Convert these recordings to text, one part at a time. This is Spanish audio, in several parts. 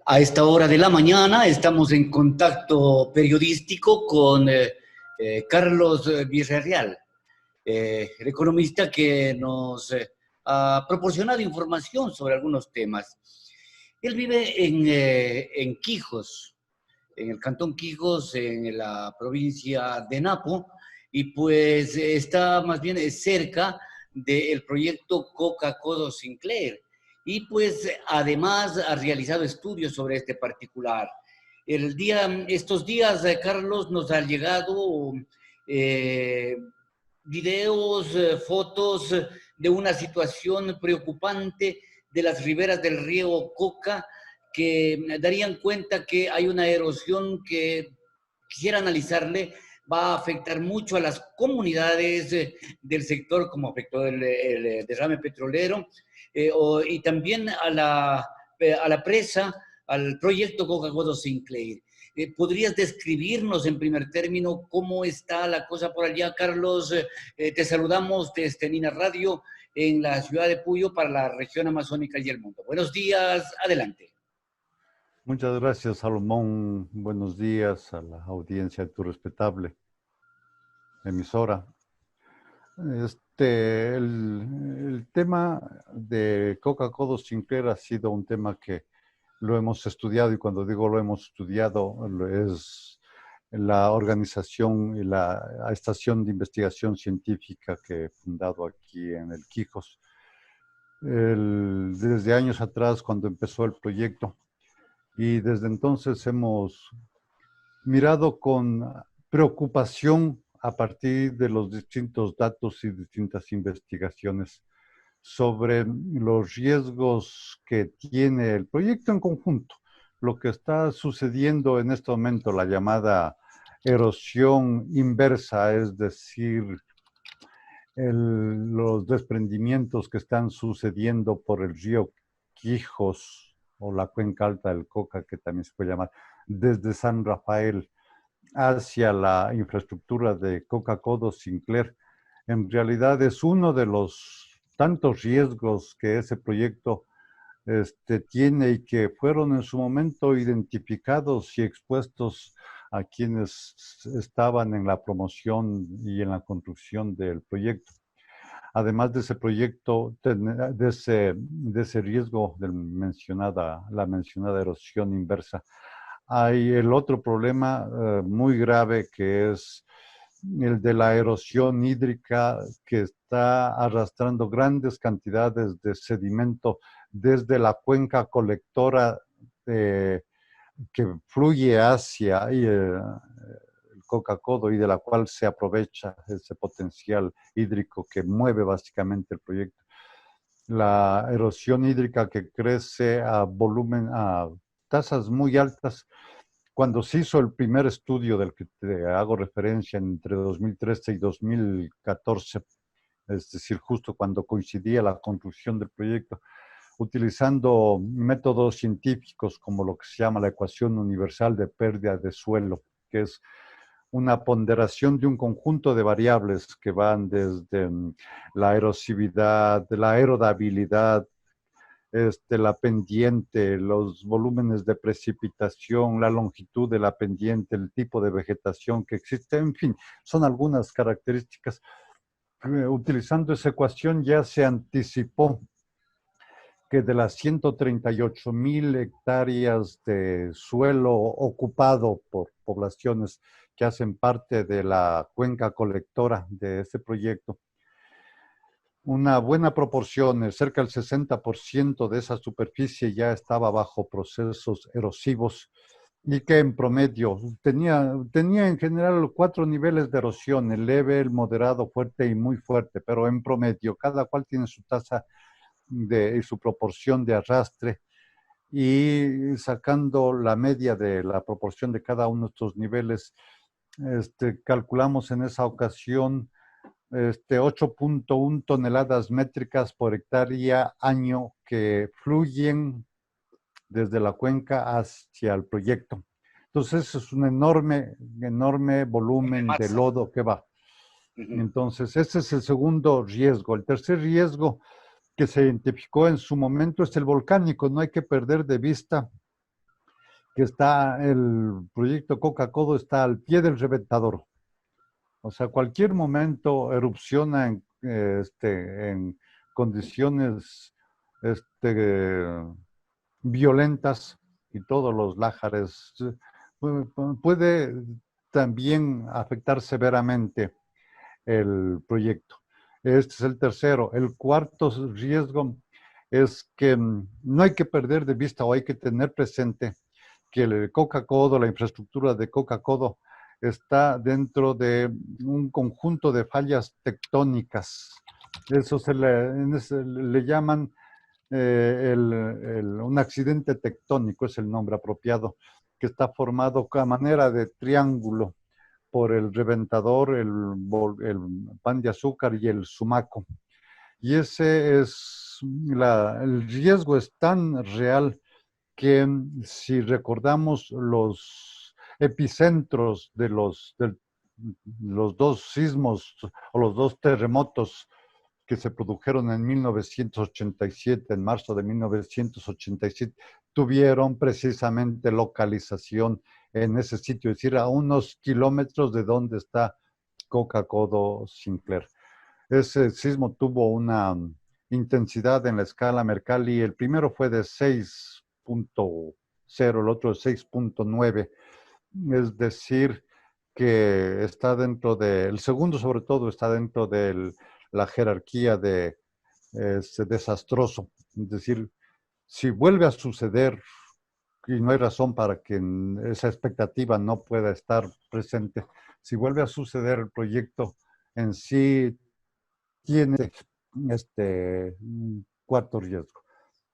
A esta hora de la mañana estamos en contacto periodístico con Carlos Villarreal, el economista que nos ha proporcionado información sobre algunos temas. Él vive en Quijos, en el cantón Quijos, en la provincia de Napo, y pues está más bien cerca del proyecto Coca-Codo Sinclair. Y pues además ha realizado estudios sobre este particular. Estos días, Carlos, nos han llegado eh, videos, fotos de una situación preocupante de las riberas del río Coca, que darían cuenta que hay una erosión que quisiera analizarle, va a afectar mucho a las comunidades del sector, como afectó el derrame petrolero, y también a la presa, al proyecto Coca-Cola Sinclair. ¿Podrías describirnos en primer término cómo está la cosa por allá, Carlos? Te saludamos desde Nina Radio en la ciudad de Puyo para la región amazónica y el mundo. Buenos días, adelante. Muchas gracias, Salomón. Buenos días a la audiencia de tu respetable emisora. El tema de Coca-Cola Sinclair ha sido un tema que lo hemos estudiado, y cuando digo lo hemos estudiado, es la organización y la estación de investigación científica que he fundado aquí en el Quijos. Desde años atrás, cuando empezó el proyecto, y desde entonces hemos mirado con preocupación a partir de los distintos datos y distintas investigaciones sobre los riesgos que tiene el proyecto en conjunto. Lo que está sucediendo en este momento, la llamada erosión inversa, es decir, los desprendimientos que están sucediendo por el río Quijos, o la cuenca alta del Coca, que también se puede llamar, desde San Rafael hacia la infraestructura de Coca-Cola Sinclair, en realidad es uno de los tantos riesgos que ese proyecto tiene, y que fueron en su momento identificados y expuesdos a quienes estaban en la promoción y en la construcción del proyecto. Además de ese proyecto, de ese riesgo de la mencionada erosión inversa, hay el otro problema muy grave, que es el de la erosión hídrica, que está arrastrando grandes cantidades de sedimento desde la cuenca colectora que fluye hacia el Coca-Codo, y de la cual se aprovecha ese potencial hídrico que mueve básicamente el proyecto. La erosión hídrica que crece a tasas muy altas. Cuando se hizo el primer estudio del que te hago referencia entre 2013 y 2014, es decir, justo cuando coincidía la construcción del proyecto, utilizando métodos científicos como lo que se llama la ecuación universal de pérdida de suelo, que es una ponderación de un conjunto de variables que van desde la erosividad, la aerodabilidad, la pendiente, los volúmenes de precipitación, la longitud de la pendiente, el tipo de vegetación que existe, en fin, son algunas características. Utilizando esa ecuación ya se anticipó que de las 138,000 hectáreas de suelo ocupado por poblaciones que hacen parte de la cuenca colectora de este proyecto, una buena proporción, cerca del 60% de esa superficie ya estaba bajo procesos erosivos, y que en promedio tenía en general 4 niveles de erosión: el leve, el moderado, fuerte y muy fuerte, pero en promedio cada cual tiene su tasa y su proporción de arrastre, y sacando la media de la proporción de cada uno de estos niveles, calculamos en esa ocasión 8.1 toneladas métricas por hectárea año que fluyen desde la cuenca hacia el proyecto. Entonces es un enorme volumen de lodo que va. Entonces ese es el segundo riesgo. El tercer riesgo que se identificó en su momento es el volcánico. No hay que perder de vista que está, el proyecto Coca-Codo está al pie del reventador. O sea, cualquier momento erupciona en condiciones violentas y todos los lájares. Puede también afectar severamente el proyecto. Este es el tercero. El cuarto riesgo es que no hay que perder de vista o hay que tener presente que el Coca-Codo, la infraestructura de Coca-Codo, está dentro de un conjunto de fallas tectónicas. Eso le llaman un accidente tectónico, es el nombre apropiado, que está formado a manera de triángulo por el reventador, el pan de azúcar y el sumaco. Y ese es, el riesgo es tan real que si recordamos los epicentros de los dos sismos o los dos terremotos que se produjeron en 1987, en marzo de 1987, tuvieron precisamente localización en ese sitio, es decir, a unos kilómetros de donde está Coca-Codo Sinclair. Ese sismo tuvo una intensidad en la escala Mercalli. El primero fue de 6.0, el otro de 6.9. Es decir, que está dentro el segundo sobre todo está dentro de la jerarquía de desastroso. Es decir, si vuelve a suceder, y no hay razón para que esa expectativa no pueda estar presente, si vuelve a suceder el proyecto en sí tiene cuarto riesgo.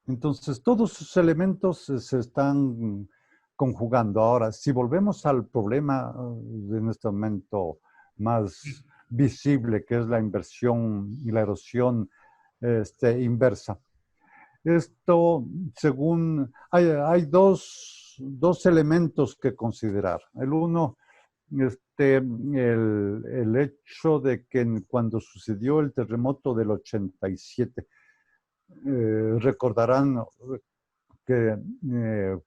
Entonces, todos esos elementos se están conjugando. Ahora, si volvemos al problema en este momento más visible, que es la inversión y la erosión inversa. Esto, según, hay dos elementos que considerar. El uno, el hecho de que cuando sucedió el terremoto del 87, recordarán que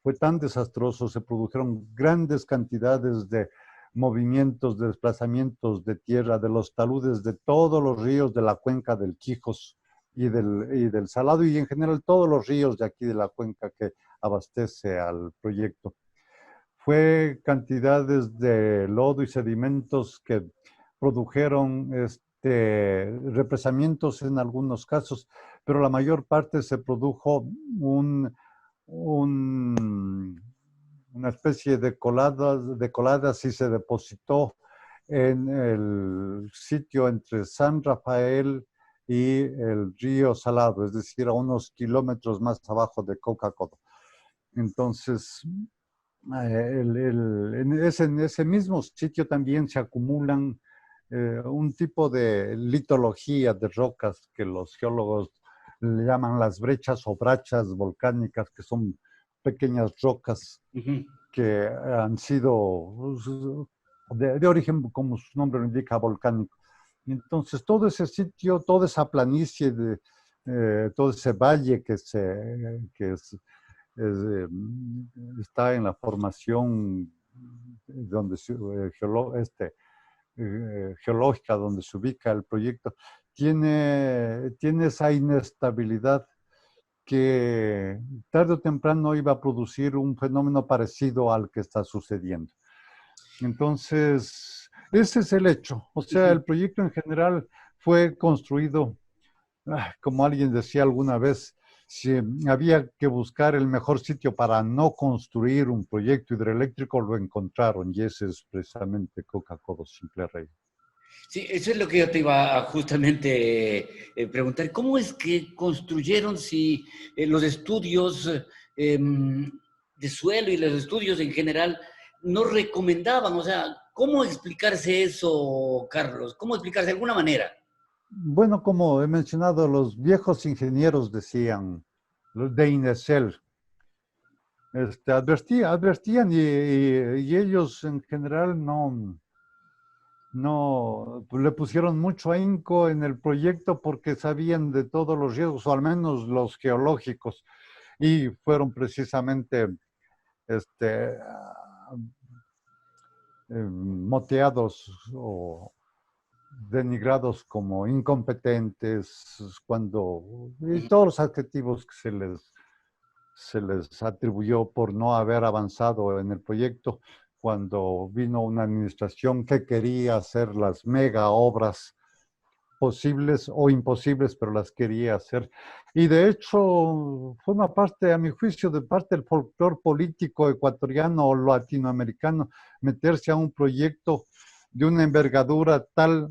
fue tan desastroso, se produjeron grandes cantidades de movimientos, de desplazamientos de tierra, de los taludes de todos los ríos de la cuenca del Quijos y del Salado, y en general todos los ríos de aquí de la cuenca que abastece al proyecto. Fue cantidades de lodo y sedimentos que produjeron represamientos en algunos casos, pero la mayor parte se produjo una especie de coladas y se depositó en el sitio entre San Rafael y el río Salado, es decir, a unos kilómetros más abajo de Coca-Codo. Entonces, en ese mismo sitio también se acumulan un tipo de litología de rocas que los geólogos le llaman las brechas o brachas volcánicas, que son pequeñas rocas que han sido de origen, como su nombre lo indica, volcánico. Entonces, todo ese sitio, toda esa planicie, todo ese valle que está en la formación donde geológica donde se ubica el proyecto, tiene esa inestabilidad que tarde o temprano iba a producir un fenómeno parecido al que está sucediendo. Entonces, ese es el hecho. O sea, el proyecto en general fue construido, como alguien decía alguna vez, si había que buscar el mejor sitio para no construir un proyecto hidroeléctrico, lo encontraron, y ese es precisamente Coca-Codo Sinclair. Sí, eso es lo que yo te iba a justamente preguntar. ¿Cómo es que construyeron si los estudios de suelo y los estudios en general no recomendaban? O sea, ¿cómo explicarse eso, Carlos? ¿Cómo explicarse de alguna manera? Bueno, como he mencionado, los viejos ingenieros decían, los de INESEL, advertían y ellos en general no le pusieron mucho ahínco en el proyecto porque sabían de todos los riesgos, o al menos los geológicos, y fueron precisamente este, moteados o denigrados como incompetentes, y todos los adjetivos que se les atribuyó por no haber avanzado en el proyecto cuando vino una administración que quería hacer las mega obras posibles o imposibles, pero las quería hacer. Y de hecho, forma parte, a mi juicio, de parte del folclore político ecuatoriano o latinoamericano, meterse a un proyecto de una envergadura tal,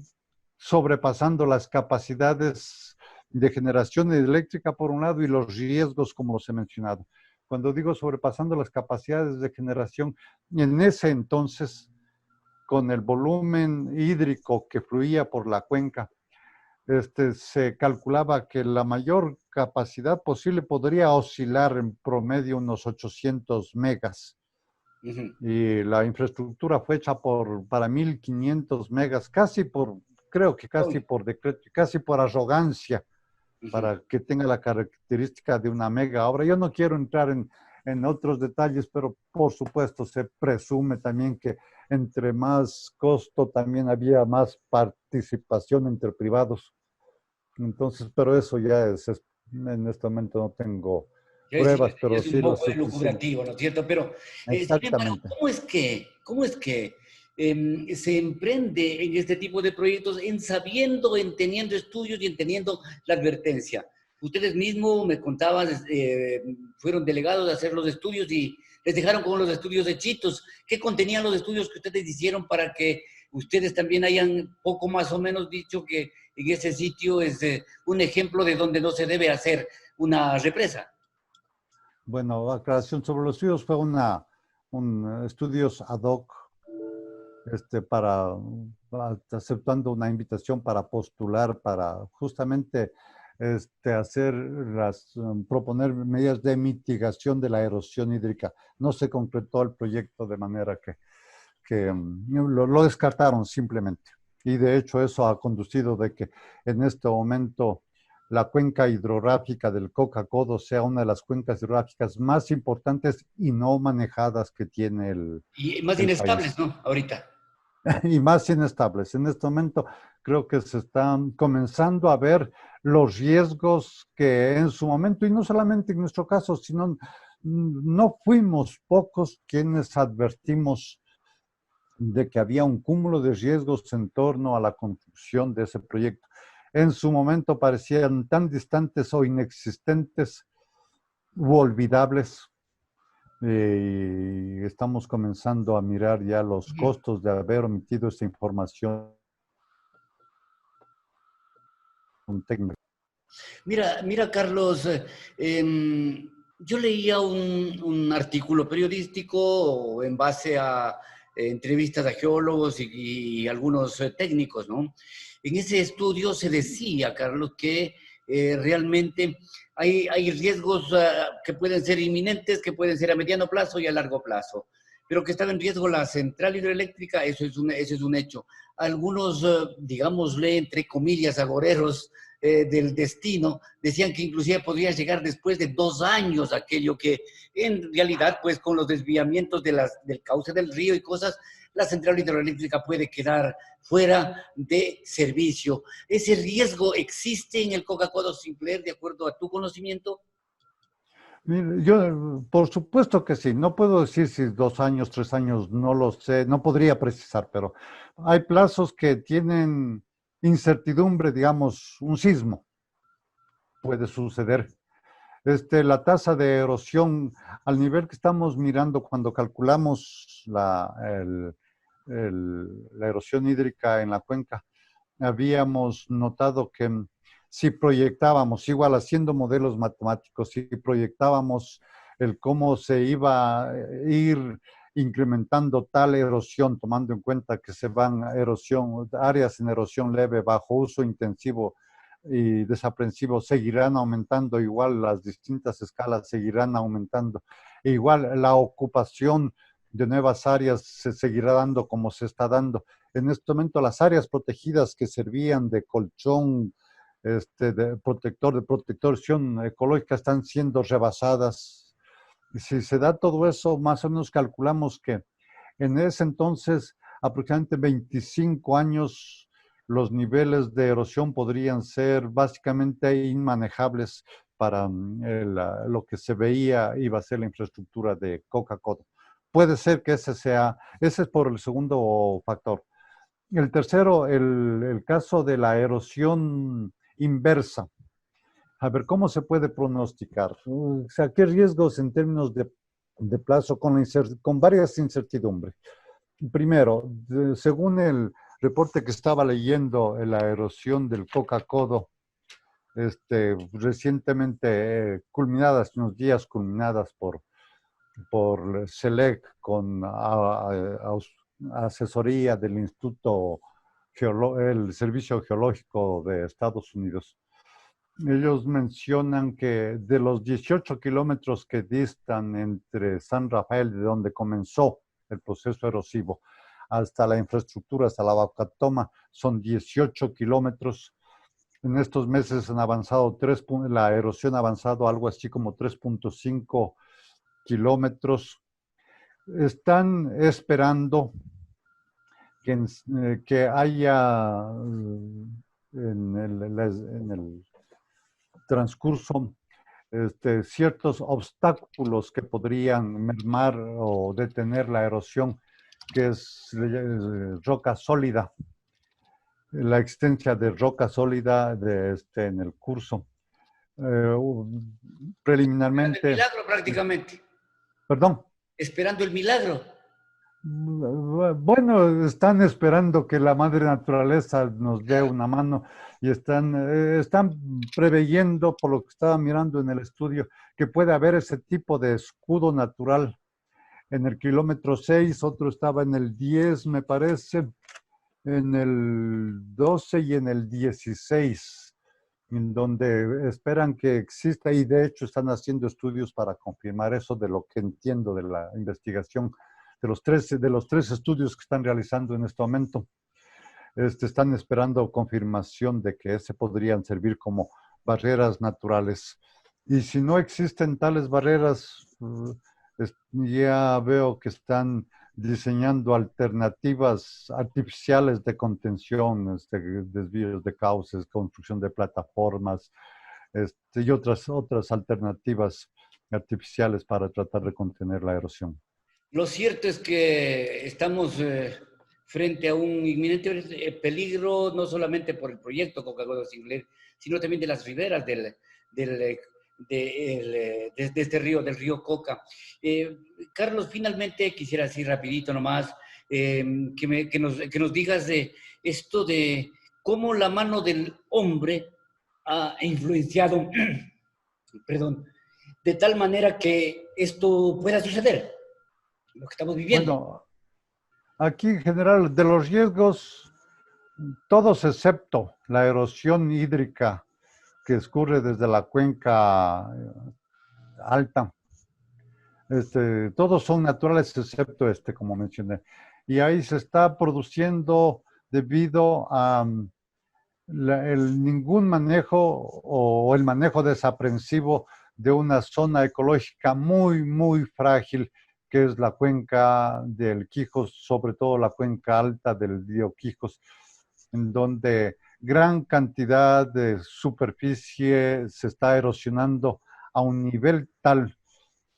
sobrepasando las capacidades de generación eléctrica por un lado y los riesgos, como los he mencionado. Cuando digo sobrepasando las capacidades de generación, en ese entonces, con el volumen hídrico que fluía por la cuenca, se calculaba que la mayor capacidad posible podría oscilar en promedio unos 800 megas. Y la infraestructura fue hecha para 1500 megas, creo que casi por decreto, casi por arrogancia, para que tenga la característica de una mega obra. Yo no quiero entrar en otros detalles, pero por supuesto se presume también que entre más costo también había más participación entre privados. Entonces, pero eso ya en este momento no tengo pruebas, pero Es un sí lo poco suficiente. elucubrativo, ¿no es cierto? Pero, sin embargo, Exactamente. cómo es que se emprende en este tipo de proyectos en teniendo estudios y en teniendo la advertencia? Ustedes mismos me contaban, fueron delegados a hacer los estudios y les dejaron con los estudios hechitos. ¿Qué contenían los estudios que ustedes hicieron para que ustedes también hayan poco más o menos dicho que en ese sitio es un ejemplo de donde no se debe hacer una represa? Bueno, aclaración sobre los estudios fue estudios ad hoc, aceptando una invitación para postular, para justamente proponer medidas de mitigación de la erosión hídrica. No se concretó el proyecto de manera que lo descartaron simplemente. Y de hecho eso ha conducido de que en este momento la cuenca hidrográfica del Coca-Codo sea una de las cuencas hidrográficas más importantes y no manejadas que tiene Y más el inestables, país. ¿no? Ahorita. Y más inestables. En este momento creo que se están comenzando a ver los riesgos que en su momento, y no solamente en nuestro caso, sino no fuimos pocos quienes advertimos de que había un cúmulo de riesgos en torno a la construcción de ese proyecto. En su momento parecían tan distantes o inexistentes u olvidables. Y estamos comenzando a mirar ya los costos de haber omitido esta información técnica. Mira, Carlos, yo leía un artículo periodístico en base a entrevistas a geólogos y algunos técnicos, ¿no? En ese estudio se decía, Carlos, que realmente hay riesgos que pueden ser inminentes, que pueden ser a mediano plazo y a largo plazo, pero que estaba en riesgo la central hidroeléctrica, eso es un hecho. Algunos, digámosle, entre comillas, agoreros, del destino, decían que inclusive podría llegar después de 2 años aquello que en realidad, pues con los desviamientos del cauce del río y cosas, la central hidroeléctrica puede quedar fuera de servicio. ¿Ese riesgo existe en el Coca-Cola Sinclair de acuerdo a tu conocimiento? Yo, por supuesto que sí, no puedo decir si 2 años, 3 años, no lo sé, no podría precisar, pero hay plazos que tienen incertidumbre, digamos, un sismo puede suceder. La tasa de erosión al nivel que estamos mirando cuando calculamos la erosión hídrica en la cuenca, habíamos notado que si proyectábamos, igual haciendo modelos matemáticos, si proyectábamos el cómo se iba a ir incrementando tal erosión, tomando en cuenta que se van áreas en erosión leve bajo uso intensivo y desaprensivo seguirán aumentando, igual las distintas escalas seguirán aumentando, e igual la ocupación de nuevas áreas se seguirá dando como se está dando. En este momento las áreas protegidas que servían de colchón, de protección ecológica están siendo rebasadas Si se da todo eso, más o menos calculamos que en ese entonces, aproximadamente 25 años, los niveles de erosión podrían ser básicamente inmanejables para lo que se veía iba a ser la infraestructura de Coca-Cola. Puede ser que ese es por el segundo factor. El tercero, el caso de la erosión inversa. A ver, ¿cómo se puede pronosticar? O sea, ¿qué riesgos en términos de plazo con varias incertidumbres? Primero, según el reporte que estaba leyendo, la erosión del Coca-Codo, recientemente culminadas, unos días culminadas por SELEC con asesoría del el Servicio Geológico de Estados Unidos. Ellos mencionan que de los 18 kilómetros que distan entre San Rafael, de donde comenzó el proceso erosivo, hasta la infraestructura, hasta la Bacatoma, son 18 kilómetros. En estos meses han avanzado la erosión ha avanzado algo así como 3.5 kilómetros. Están esperando que haya en el transcurso ciertos obstáculos que podrían mermar o detener la erosión, que es roca sólida, la existencia de roca sólida en el curso. Esperando el Preliminarmente, milagro prácticamente. perdón. Esperando el milagro. Bueno, están esperando que la madre naturaleza nos dé una mano y están preveyendo, por lo que estaba mirando en el estudio, que puede haber ese tipo de escudo natural en el kilómetro 6, otro estaba en el 10, me parece, en el 12 y en el 16, en donde esperan que exista y de hecho están haciendo estudios para confirmar eso de lo que entiendo de la investigación de los tres estudios que están realizando en este momento. Están esperando confirmación de que ese podrían servir como barreras naturales. Y si no existen tales barreras, ya veo que están diseñando alternativas artificiales de contención, desvíos de cauces, construcción de plataformas, y otras alternativas artificiales para tratar de contener la erosión. Lo cierto es que estamos frente a un inminente peligro, no solamente por el proyecto Coca-Cola Singler, sino también de las riberas de este río, del río Coca. Carlos, finalmente quisiera decir rapidito nomás, que nos digas de esto de cómo la mano del hombre ha influenciado, perdón, de tal manera que esto pueda suceder, lo que estamos viviendo. Bueno, aquí en general de los riesgos, todos excepto la erosión hídrica que escurre desde la cuenca alta, todos son naturales excepto como mencioné. Y ahí se está produciendo debido a ningún manejo o el manejo desaprensivo de una zona ecológica muy, muy frágil, que es la cuenca del Quijos, sobre todo la cuenca alta del río Quijos, en donde gran cantidad de superficie se está erosionando a un nivel tal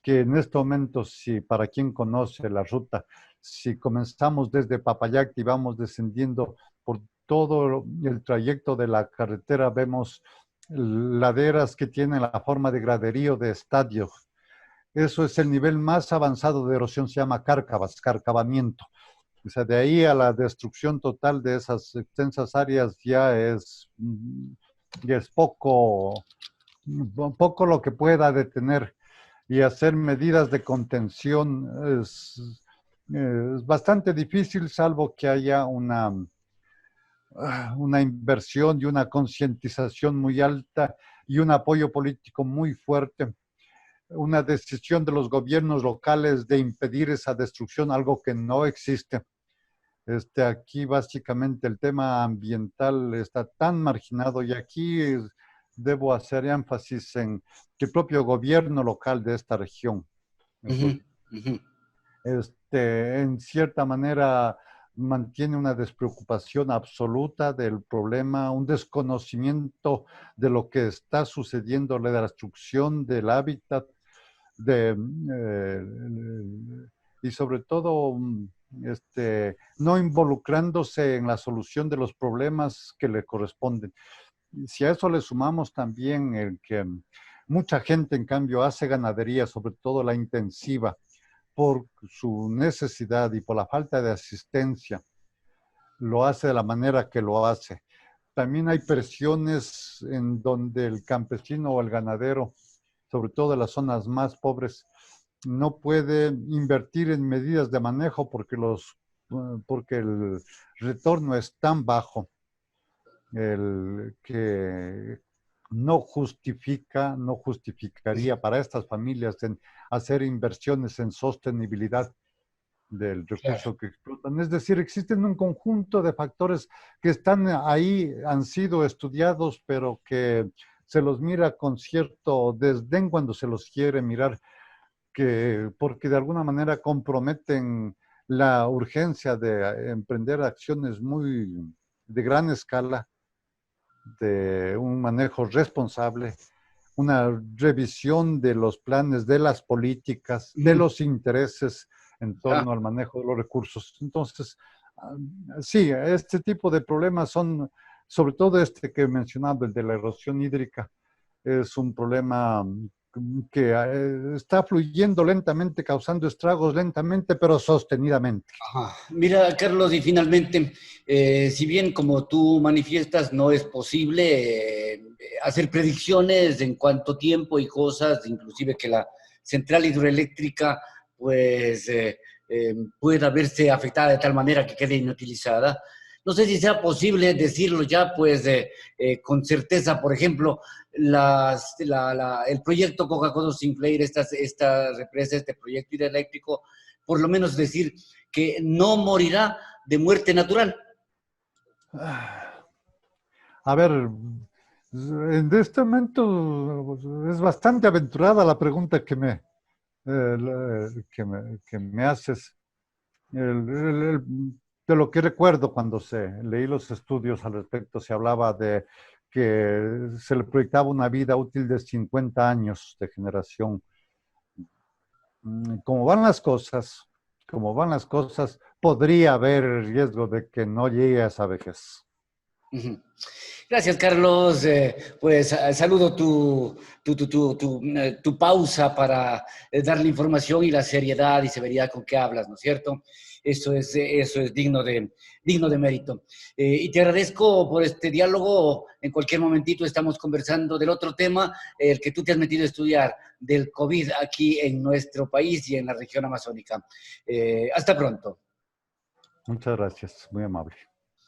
que en este momento, si para quien conoce la ruta, si comenzamos desde Papayacta y vamos descendiendo por todo el trayecto de la carretera, vemos laderas que tienen la forma de graderío de estadio. Eso es el nivel más avanzado de erosión, se llama cárcavas, carcavamiento. O sea, de ahí a la destrucción total de esas extensas áreas ya es poco lo que pueda detener, y hacer medidas de contención es bastante difícil, salvo que haya una inversión y una concientización muy alta y un apoyo político muy fuerte, una decisión de los gobiernos locales de impedir esa destrucción, algo que no existe. Aquí básicamente el tema ambiental está tan marginado, y aquí debo hacer énfasis en que el propio gobierno local de esta región Ujú, ujú. En cierta manera mantiene una despreocupación absoluta del problema, un desconocimiento de lo que está sucediendo, de la destrucción del hábitat, de, y sobre todo no involucrándose en la solución de los problemas que le corresponden. Si a eso le sumamos también el que mucha gente, en cambio, hace ganadería, sobre todo la intensiva, por su necesidad y por la falta de asistencia, lo hace de la manera que lo hace. También hay presiones en donde el campesino o el ganadero, sobre todo en las zonas más pobres, no puede invertir en medidas de manejo porque el retorno es tan bajo el que no justificaría para estas familias en hacer inversiones en sostenibilidad del Claro. recurso que explotan. Es decir, existen un conjunto de factores que están ahí, han sido estudiados, pero que se los mira con cierto desdén cuando se los quiere mirar, porque de alguna manera comprometen la urgencia de emprender acciones muy de gran escala, de un manejo responsable, una revisión de los planes, de las políticas, de Ujú. los intereses en Ah, torno al manejo de los recursos. Entonces, sí, este tipo de problemas son, sobre todo este que he mencionado, el de la erosión hídrica, es un problema que está fluyendo lentamente, causando estragos lentamente, pero sostenidamente. ajá. Mira, Carlos, y finalmente, si bien como tú manifiestas, no es posible hacer predicciones en cuánto tiempo y cosas, inclusive que la central hidroeléctrica pues pueda verse afectada de tal manera que quede inutilizada. No sé si sea posible decirlo ya, pues, con certeza, por ejemplo, el proyecto Coca-Cola Sinclair, esta represa, este proyecto hidroeléctrico, por lo menos decir que no morirá de muerte natural. A ver, en este momento es bastante aventurada la pregunta que me haces. De lo que recuerdo cuando leí los estudios al respecto, se hablaba de que se le proyectaba una vida útil de 50 años de generación. Como van las cosas, podría haber riesgo de que no llegue a esa vejez. Gracias, Carlos. Pues saludo tu pausa para darle información y la seriedad y severidad con que hablas, ¿no es cierto? Eso es digno de mérito. Y te agradezco por este diálogo. En cualquier momentito estamos conversando del otro tema, el que tú te has metido a estudiar, del COVID aquí en nuestro país y en la región amazónica. Hasta pronto. Muchas gracias, muy amable.